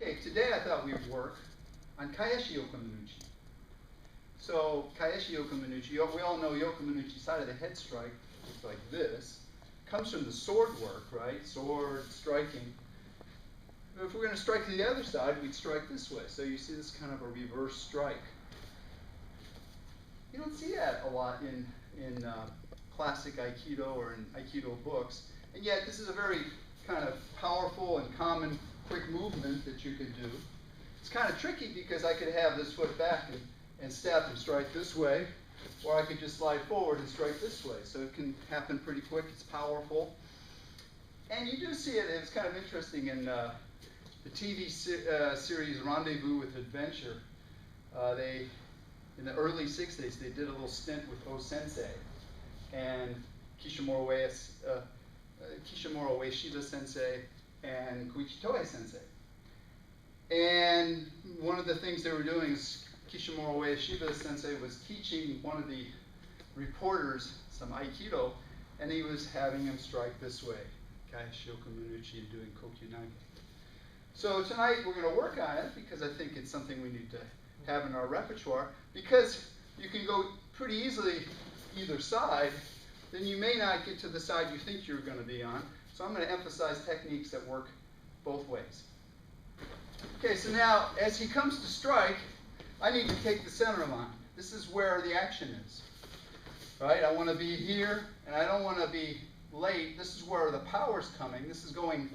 Okay, today I thought we would work on Kaeshi Yokomenuchi. So Kaeshi Yokomenuchi, we all know Yokomenuchi side of the head strike looks like this. Comes from the sword work, right? Sword, striking. If we're going to strike to the other side, we'd strike this way. So you see this kind of a reverse strike. You don't see that a lot in classic Aikido or in Aikido books. And yet this is a very kind of powerful and common quick movement that you could do. It's kind of tricky because I could have this foot back and step and strike this way, or I could just slide forward and strike this way. So it can happen pretty quick. It's powerful. And you do see it. It's kind of interesting in the TV series Rendezvous with Adventure. In the early 60s, they did a little stint with O-Sensei and Kishimura Ueshiba Sensei and Koichi Toei Sensei. And one of the things they were doing is Kishimura Ueshiba Sensei was teaching one of the reporters some Aikido, and he was having him strike this way, Kaeshi Yokomenuchi, and doing Kokyunage. So tonight we're going to work on it because I think it's something we need to have in our repertoire, because you can go pretty easily either side, then you may not get to the side you think you're going to be on. So I'm going to emphasize techniques that work both ways. Okay, so now as he comes to strike, I need to take the center line. This is where the action is. Right? I want to be here, and I don't want to be late. This is where the power's coming. This is going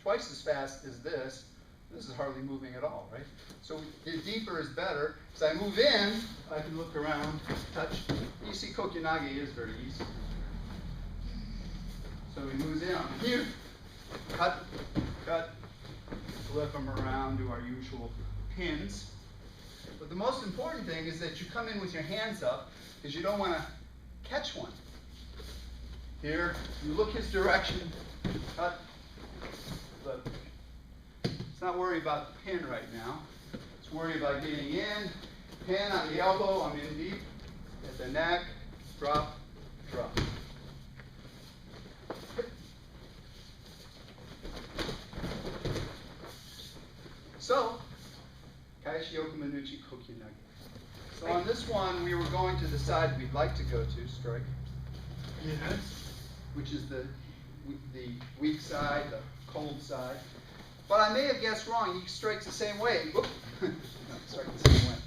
twice as fast as this. This is hardly moving at all, right? So the deeper is better. As I move in, I can look around, touch. You see Kokyunage is very easy. So he moves in, I'm here, cut, flip him around, do our usual pins. But the most important thing is that you come in with your hands up, because you don't want to catch one. Here, you look his direction, cut, flip. Let's not worry about the pin right now. Let's worry about getting in, pin on the elbow, I'm in deep, at the neck, drop, drop. So, Kaeshi Yokomenuchi Kokyunage. So on this one, we were going to the side we'd like to go to, strike. Yes. Which is the weak side, the cold side. But I may have guessed wrong. He strikes the same way. Whoop. No, strikes the same way.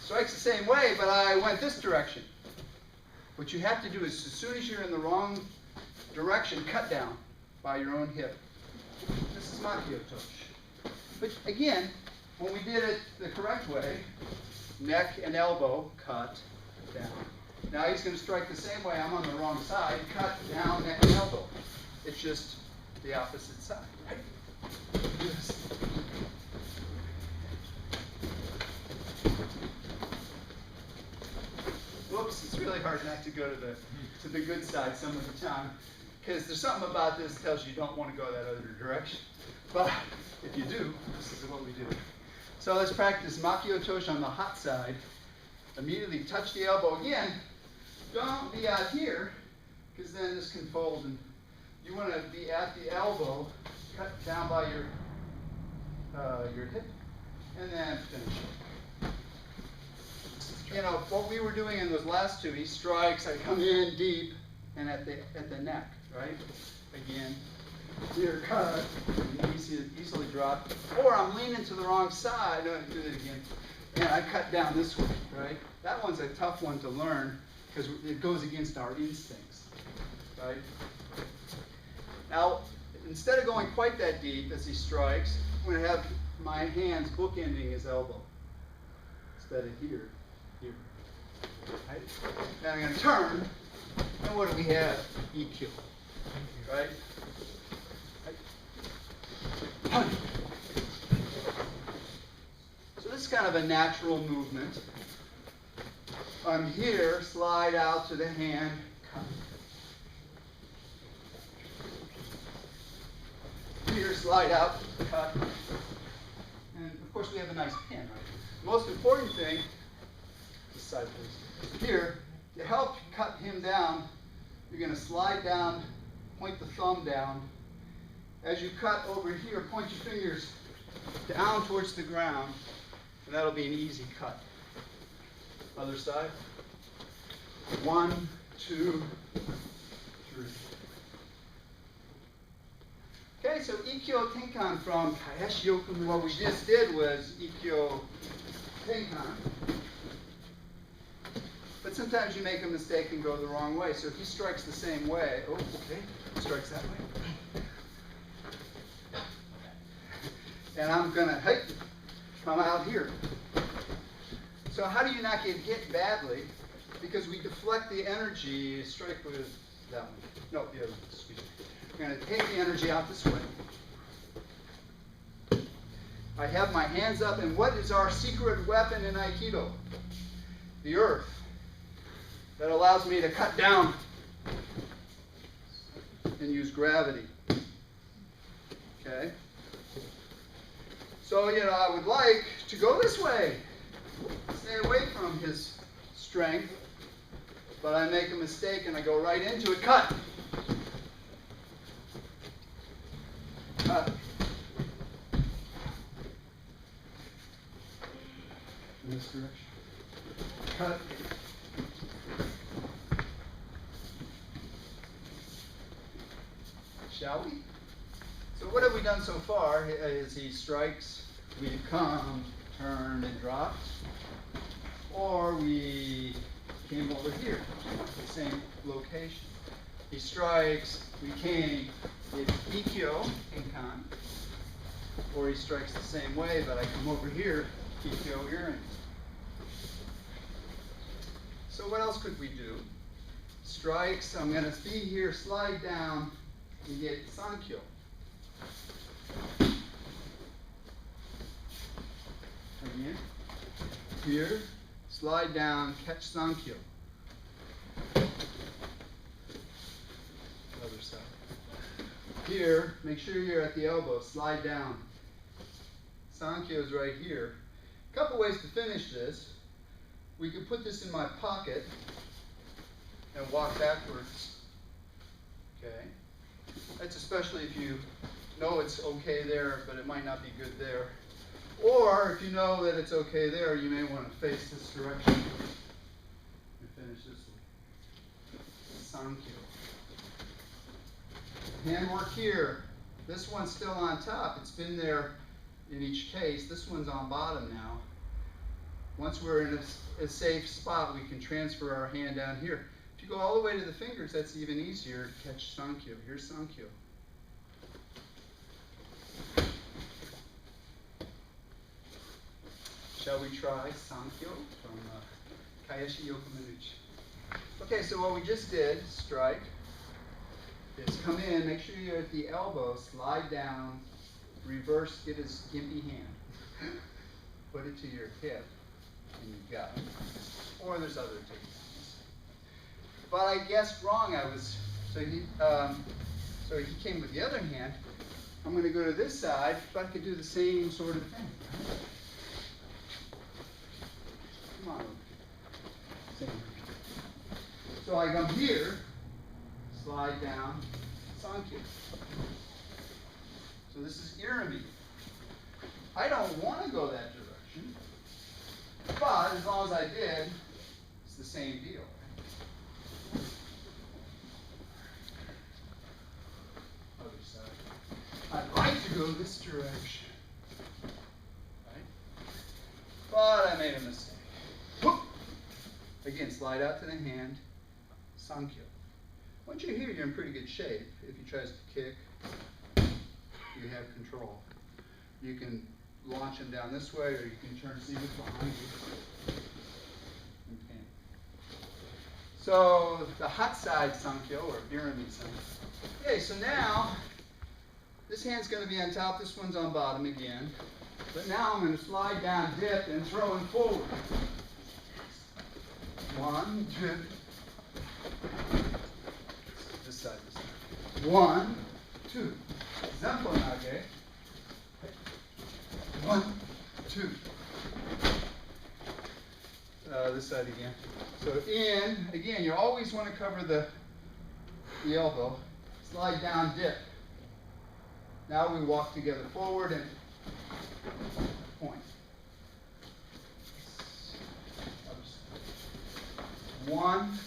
Strikes the same way, but I went this direction. What you have to do is, as soon as you're in the wrong direction, cut down by your own hip. This is Makiotoshi. But again, when we did it the correct way, neck and elbow, cut, down. Now he's going to strike the same way. I'm on the wrong side, cut, down, neck and elbow. It's just the opposite side, right? Yes. Whoops, it's really hard not to go to the good side some of the time, because there's something about this that tells you don't want to go that other direction. But if you do, this is what we do. So let's practice Makiotoshi on the hot side. Immediately touch the elbow again. Don't be out here, because then this can fold. And you want to be at the elbow, cut down by your hip, and then finish. You know, what we were doing in those last two, he strikes, I come in deep, and at the neck, right? Again. Here, cut, easily drop. Or I'm leaning to the wrong side, do it again, and I cut down this way, right? That one's a tough one to learn because it goes against our instincts, right? Now, instead of going quite that deep as he strikes, I'm going to have my hands bookending his elbow instead of here. Right? Now I'm going to turn, and what do we have? EQ, right? So this is kind of a natural movement. I'm here, slide out to the hand, cut. Here, slide out, cut. And of course we have a nice pin, right? The most important thing, this side please, here, to help cut him down, you're going to slide down, point the thumb down. As you cut over here, point your fingers down towards the ground, and that'll be an easy cut. Other side. 1, 2, 3. Okay, so Ikkyo Tenkan from Kaeshi Yokomenuchi. What we just did was Ikkyo Tenkan. But sometimes you make a mistake and go the wrong way. So if he strikes the same way, oh, okay, strikes that way. And I'm going to come out here. So how do you not get hit badly? Because we deflect the energy, strike with that one. No, the other one, excuse me. We're going to take the energy out this way. I have my hands up, and what is our secret weapon in Aikido? The earth. That allows me to cut down and use gravity. Okay? So, I would like to go this way. Stay away from his strength. But I make a mistake and I go right into it. Cut. Cut. In this direction. Cut. Shall we? So what have we done so far? Is he strikes, we come, turn, and drop. Or we came over here, the same location. He strikes, we came, it's Ikkyo Tenkan. Or he strikes the same way, but I come over here, Ikkyo Irin. So what else could we do? Strikes, I'm going to be here, slide down, and get Sankyo. Again, here, slide down, catch Sankyo. Other side. Here, make sure you're at the elbow, slide down. Sankyo is right here. A couple ways to finish this. We could put this in my pocket and walk backwards. Okay. That's especially if you know it's okay there, but it might not be good there. Or if you know that it's okay there, you may want to face this direction and finish this way. Sankyo. Handwork here. This one's still on top. It's been there in each case. This one's on bottom now. Once we're in a safe spot, we can transfer our hand down here. If you go all the way to the fingers, that's even easier to catch Sankyo. Here's Sankyo. Shall we try Sankyo from Kaeshi Yokomenuchi? Okay, so what we just did, strike, is come in, make sure you're at the elbow, slide down, reverse, get his gimpy hand. Put it to your hip, and you've got it. Or there's other techniques. But I guessed wrong. So he came with the other hand. I'm going to go to this side, but I could do the same sort of thing. Come on. Same. So I come here, slide down, Sankyo. So this is Irimi. I don't want to go that direction, but as long as I did, it's the same deal. Other side. I'd like to go this direction, right? But I made a mistake. Whoop! Again, slide out to the hand, Sankyo. Once you're here, you're in pretty good shape. If he tries to kick, you have control. You can launch him down this way, or you can turn, see what's behind you. Okay. So the hot side Sankyo, or Irimi Sankyo. Okay, so now this hand's going to be on top, this one's on bottom again. But now I'm going to slide down, dip, and throw him forward. 1, 2. This side, this side. 1, 2. Zampo nage. 1, 2. This side again. So in, again, you always want to cover the elbow. Slide down, dip. Now we walk together forward and point. One,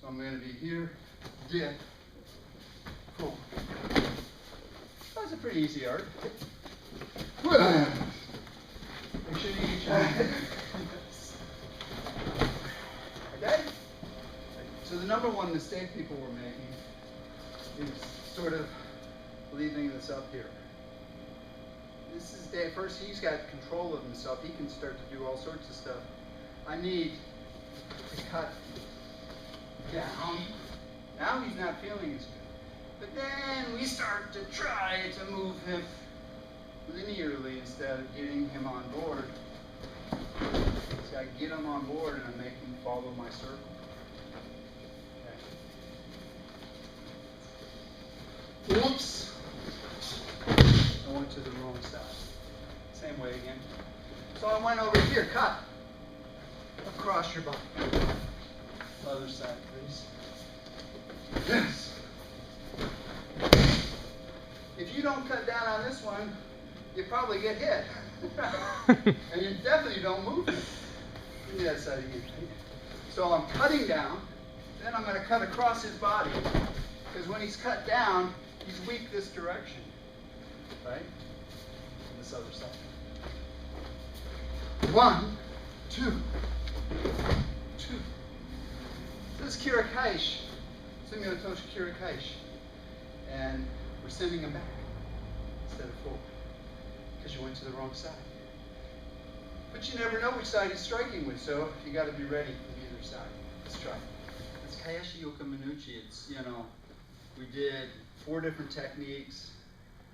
so I'm going to be here, dip, pull. That's a pretty easy art. Make sure you get your Okay? So the number one mistake people were making is sort of leaving this up here. This is Dave. First, he's got control of himself. He can start to do all sorts of stuff. I need to cut down. Now he's not feeling as good. But then we start to try to move him linearly instead of getting him on board. So I get him on board and I make him follow my circle. Okay. Oops. I went to the wrong side. Same way again. So I went over here, cut. Across your body. Other side, please. Yes. If you don't cut down on this one, you probably get hit. And you definitely don't move it. Give me that side again. So I'm cutting down, then I'm going to cut across his body. Because when he's cut down, he's weak this direction. Right? And this other side. 1, 2, 2. This is Kaeshi. Kaeshi. And we're sending him back instead of forward. Because you went to the wrong side. But you never know which side he's striking with, so you got to be ready for either side. Let's try. It's Kaeshi Yokomenuchi. It's, we did 4 different techniques,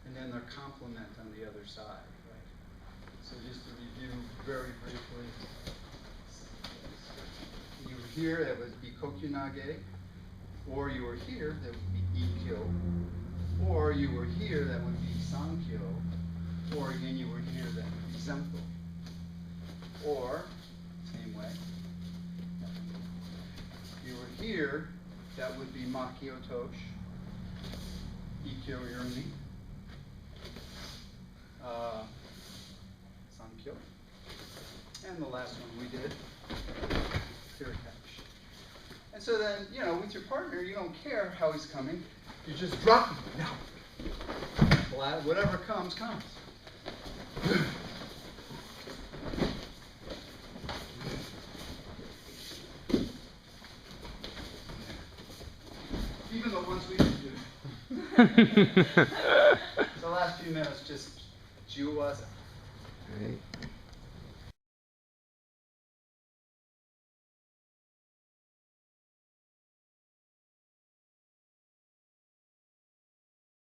and then their complement on the other side. Right? So just to review very briefly. You were here, that would be Kokyunage. Or you were here, that would be Ikkyo. Or you were here, that would be Sankyo. Or again, you were here, that would be Zenko. Or, same way. You were here, that would be Makyo Tosh. Ikkyo Irumi. Sankyo. And the last one we did, Kirikash. And so then, with your partner, you don't care how he's coming. You just drop him. Now, whatever comes, comes. Even the ones we didn't do. The last few minutes, just Jiwaza. Right.